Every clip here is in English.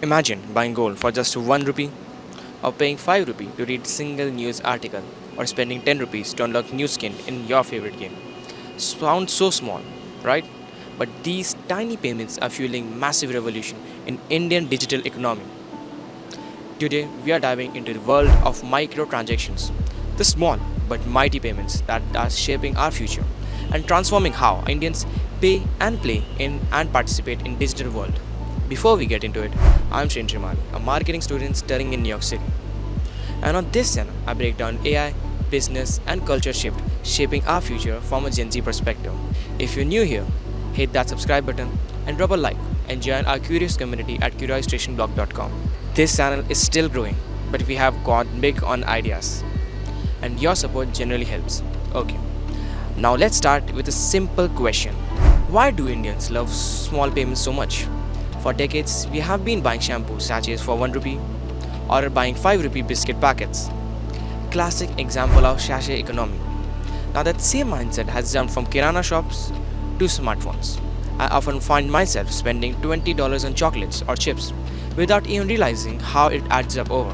Imagine buying gold for just 1 rupee, or paying 5 rupee to read single news article, or spending 10 rupees to unlock new skin in your favorite game. Sounds so small, right? But these tiny payments are fueling massive revolution in Indian digital economy. Today we are diving into the world of microtransactions, the small but mighty payments that are shaping our future and transforming how Indians pay and play in and participate in digital world. Before we get into it, I'm Shin Shrimali, a marketing student studying in New York City. And on this channel, I break down AI, business, and culture shift shaping our future from a Gen Z perspective. If you're new here, hit that subscribe button and drop a like and join our curious community at curiousstationblog.com. This channel is still growing, but we have gone big on ideas, and your support generally helps. Okay, now let's start with a simple question. Why do Indians love small payments so much? For decades, we have been buying shampoo sachets for 1 rupee or buying 5 rupee biscuit packets. Classic example of sachet economy. Now that same mindset has jumped from kirana shops to smartphones. I often find myself spending $20 on chocolates or chips without even realizing how it adds up over.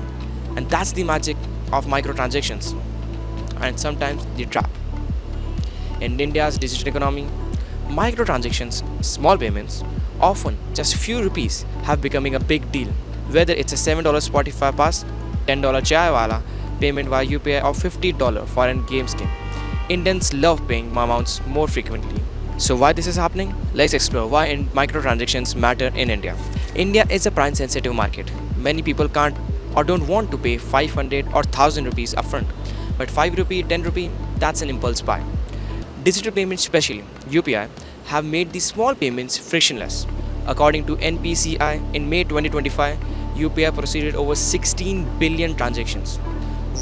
And that's the magic of microtransactions and sometimes the trap. In India's digital economy, microtransactions, small payments, often just few rupees, have becoming a big deal. Whether it's a $7 Spotify pass, $10 chai wala payment via UPI, or $50 for a game skin, Indians love paying amounts more frequently. So why this is happening? Let's explore why microtransactions matter in India. India is a price sensitive market. Many people can't or don't want to pay 500 or 1000 rupees upfront. But 5 rupee, 10 rupee, that's an impulse buy. Digital payments, especially UPI, have made these small payments frictionless. According to NPCI, in May 2025, UPI proceeded over 16 billion transactions,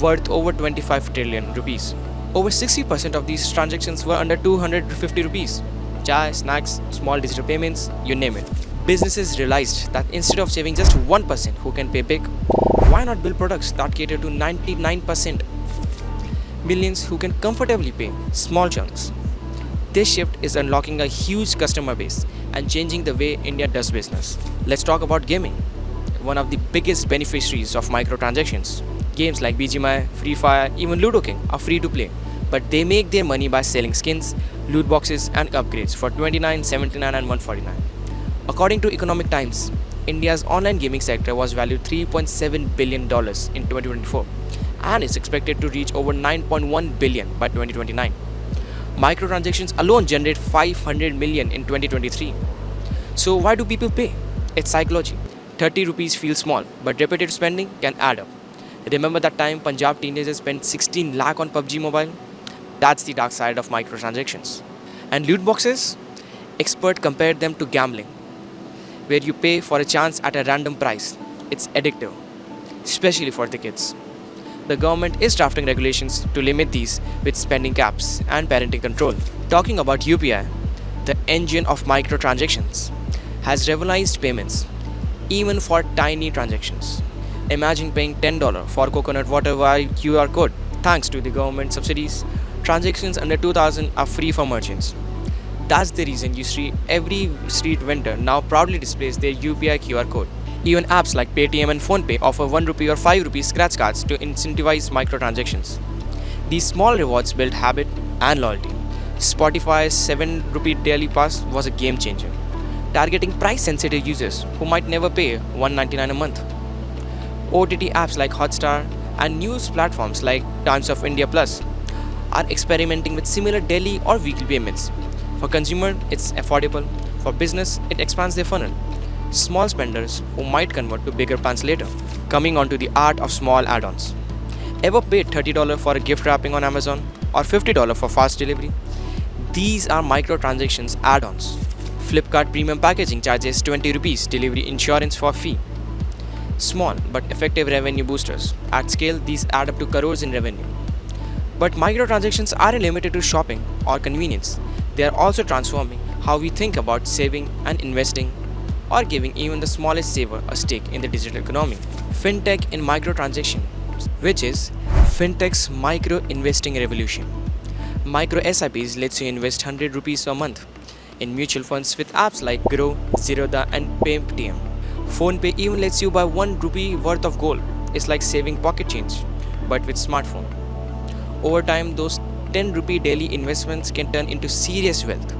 worth over 25 trillion rupees. Over 60% of these transactions were under 250 rupees. Chai, snacks, small digital payments, you name it. Businesses realized that instead of saving just 1% who can pay big, why not build products that cater to 99% millions who can comfortably pay small chunks? This shift is unlocking a huge customer base and changing the way India does business. Let's talk about gaming, one of the biggest beneficiaries of microtransactions. Games like BGMI, Free Fire, even Ludo King are free to play, but they make their money by selling skins, loot boxes, and upgrades for 29, 79, and 149. According to Economic Times, India's online gaming sector was valued $3.7 billion in 2024 and is expected to reach over 9.1 billion by 2029. Microtransactions alone generate 500 million in 2023. So why do people pay? It's psychology. 30 rupees feels small, but repetitive spending can add up. Remember that time Punjab teenagers spent 16 lakh on PUBG Mobile? That's the dark side of microtransactions. And loot boxes? Experts compared them to gambling, where you pay for a chance at a random price. It's addictive, especially for the kids. The government is drafting regulations to limit these with spending caps and parenting control. Talking about UPI, the engine of microtransactions, has revolutionized payments, even for tiny transactions. Imagine paying $10 for coconut water via QR code. Thanks to the government subsidies, transactions under 2000 are free for merchants. That's the reason you see every street vendor now proudly displays their UPI QR code. Even apps like Paytm and PhonePe offer 1 rupee or 5 rupee scratch cards to incentivize microtransactions. These small rewards build habit and loyalty. Spotify's 7 rupee daily pass was a game changer, targeting price sensitive users who might never pay 199 a month. OTT apps like Hotstar and news platforms like Times of India Plus are experimenting with similar daily or weekly payments. For consumer, it's affordable. For business, it expands their funnel. Small spenders who might convert to bigger plans later. Coming on to the art of small add-ons. Ever paid $30 for a gift wrapping on Amazon or $50 for fast delivery? These are microtransactions add-ons. Flipkart premium packaging charges 20 rupees delivery insurance for fee. Small but effective revenue boosters. At scale, these add up to crores in revenue. But microtransactions aren't limited to shopping or convenience. They are also transforming how we think about saving and investing, or giving even the smallest saver a stake in the digital economy. Fintech in microtransactions, which is Fintech's micro investing revolution. Micro SIPs lets you invest 100 rupees a month in mutual funds with apps like Grow, Zerodha, and Paytm. PhonePe even lets you buy 1 rupee worth of gold. It's like saving pocket change, but with smartphone. Over time, those 10 rupee daily investments can turn into serious wealth.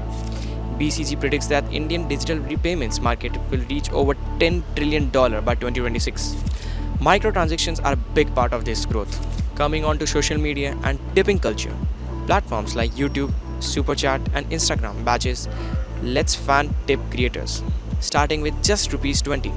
BCG predicts that Indian digital repayments market will reach over $10 trillion by 2026. Microtransactions are a big part of this growth. Coming on to social media and tipping culture. Platforms like YouTube, Superchat and Instagram badges lets fan tip creators, starting with just rupees 20.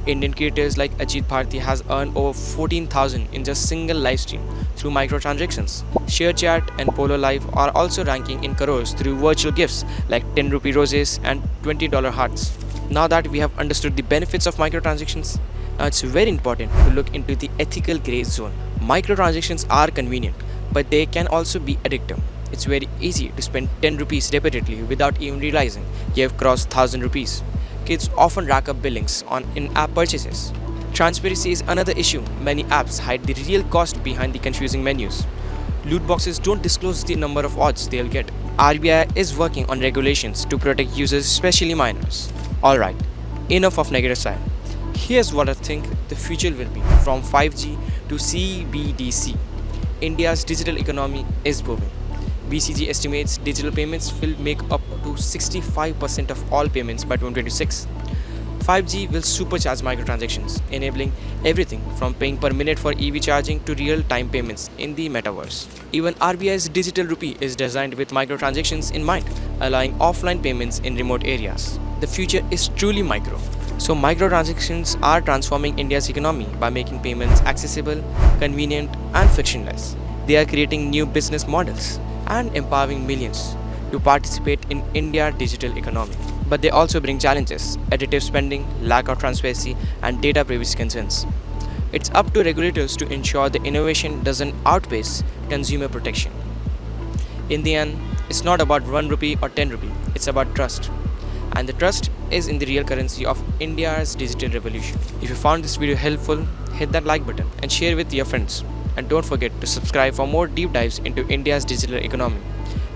Indian creators like Ajit Bharti has earned over 14,000 in just single live stream through microtransactions. ShareChat and Polo Live are also ranking in crores through virtual gifts like 10 rupee roses and $20 hearts. Now that we have understood the benefits of microtransactions, now it's very important to look into the ethical gray zone. Microtransactions are convenient, but they can also be addictive. It's very easy to spend 10 rupees repeatedly without even realizing you have crossed 1000 rupees. Kids often rack up billings on in-app purchases. Transparency is another issue. Many apps hide the real cost behind the confusing menus. Loot boxes don't disclose the number of odds they'll get. RBI is working on regulations to protect users, especially minors. Alright, enough of negative side. Here's what I think the future will be. From 5G to CBDC, India's digital economy is booming. BCG estimates digital payments will make up to 65% of all payments by 2026. 5G will supercharge microtransactions, enabling everything from paying per minute for EV charging to real-time payments in the metaverse. Even RBI's digital rupee is designed with microtransactions in mind, allowing offline payments in remote areas. The future is truly micro. So microtransactions are transforming India's economy by making payments accessible, convenient, and frictionless. They are creating new business models and empowering millions to participate in India's digital economy. But they also bring challenges: additive spending, lack of transparency, and data privacy concerns. It's up to regulators to ensure the innovation doesn't outpace consumer protection. In the end, it's not about 1 rupee or 10 rupee, it's about trust. And the trust is in the real currency of India's digital revolution. If you found this video helpful, hit that like button and share with your friends. And don't forget to subscribe for more deep dives into India's digital economy.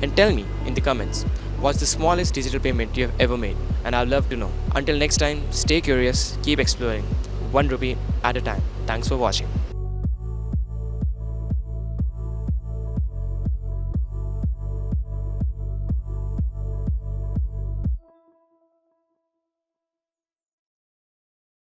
And tell me in the comments, what's the smallest digital payment you have ever made? And I'd love to know. Until next time, stay curious, keep exploring, 1 rupee at a time. Thanks for watching.